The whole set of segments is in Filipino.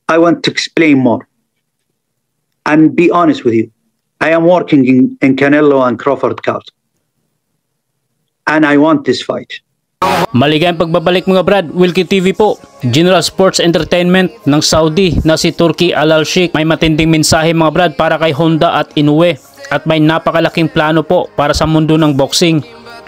I want to explain more and be honest with you. I am working in Canelo and Crawford card. And I want this fight. Maligayang pagbabalik mga Brad, Wilkie TV po. General Sports Entertainment ng Saudi na si Turki Al-Sheikh may matinding mensahe mga Brad para kay Honda at Inoue at may napakalaking plano po para sa mundo ng boxing.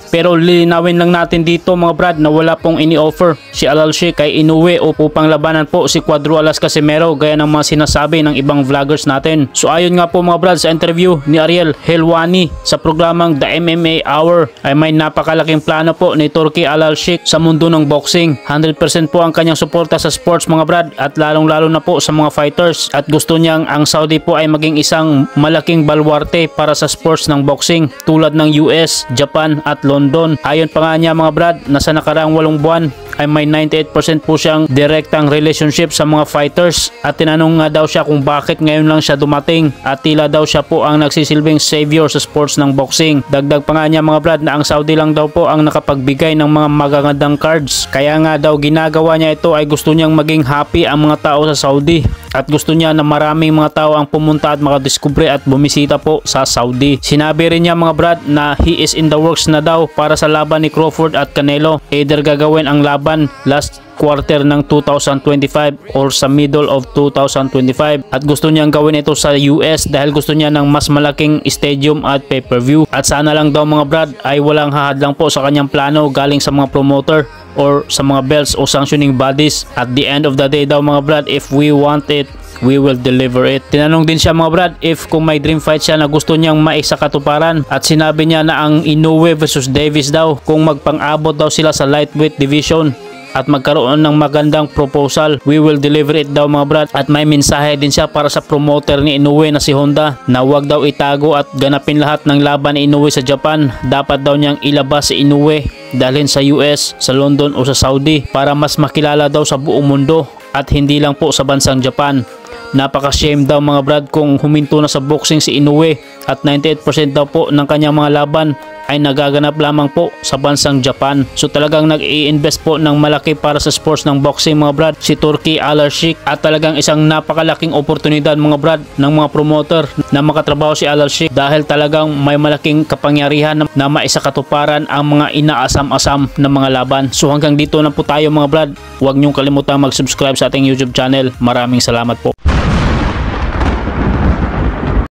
Pero lilinawin lang natin dito mga Brad na wala pong ini-offer si Al-Sheikh kay Inoue upang labanan po si Cuadro Alas Casimero gaya ng mga sinasabi ng ibang vloggers natin. So ayon nga po mga Brad sa interview ni Ariel Helwani sa programang The MMA Hour ay may napakalaking plano po ni Turki Al-Sheikh sa mundo ng boxing. 100% po ang kanyang suporta sa sports mga Brad at lalong lalo na po sa mga fighters at gusto niyang ang Saudi po ay maging isang malaking balwarte para sa sports ng boxing tulad ng US, Japan at London. Ayon pa nga niya mga Brad na sa nakaraang 8 buwan ay may 98% po siyang direktang relationship sa mga fighters at tinanong nga daw siya kung bakit ngayon lang siya dumating at tila daw siya po ang nagsisilbing savior sa sports ng boxing. Dagdag pa nga niya mga Brad na ang Saudi lang daw po ang nakapagbigay ng mga magagandang cards kaya nga daw ginagawa niya ito ay gusto niyang maging happy ang mga tao sa Saudi at gusto niya na maraming mga tao ang pumunta at makadiskubre at bumisita po sa Saudi. Sinabi rin niya mga Brad na he is in the works na daw para sa laban ni Crawford at Canelo. Either gagawin ang laban last quarter ng 2025 or sa middle of 2025 at gusto niyang gawin ito sa US dahil gusto niya ng mas malaking stadium at pay-per-view at sana lang daw mga Brad ay walang hahadlang po sa kanyang plano galing sa mga promoter or sa mga belts o sanctioning bodies. At the end of the day daw mga Brad, if we want it, we will deliver it. Tinanong din siya mga Brad if kung may dream fight siya na gusto niyang maisakatuparan at sinabi niya na ang Inoue versus Davis daw kung magpang-abot daw sila sa lightweight division at magkaroon ng magandang proposal, we will deliver it daw mga Brad. At may mensahe din siya para sa promoter ni Inoue na si Honda na wag daw itago at ganapin lahat ng laban ni Inoue sa Japan. Dapat daw niyang ilabas si Inoue dalhin sa US, sa London o sa Saudi para mas makilala daw sa buong mundo at hindi lang po sa bansang Japan. Napaka-shame daw mga Brad kung huminto na sa boxing si Inoue at 98% daw po ng kanyang mga laban ay nagaganap lamang po sa bansang Japan. So talagang nag-i-invest po ng malaki para sa sports ng boxing mga Brad si Turki Al-Sheikh at talagang isang napakalaking oportunidad mga Brad ng mga promoter na makatrabaho si Al-Sheikh dahil talagang may malaking kapangyarihan na maisakatuparan ang mga inaasam-asam na mga laban. So hanggang dito na po tayo mga Brad. Huwag niyong kalimutan mag-subscribe sa ating YouTube channel. Maraming salamat po.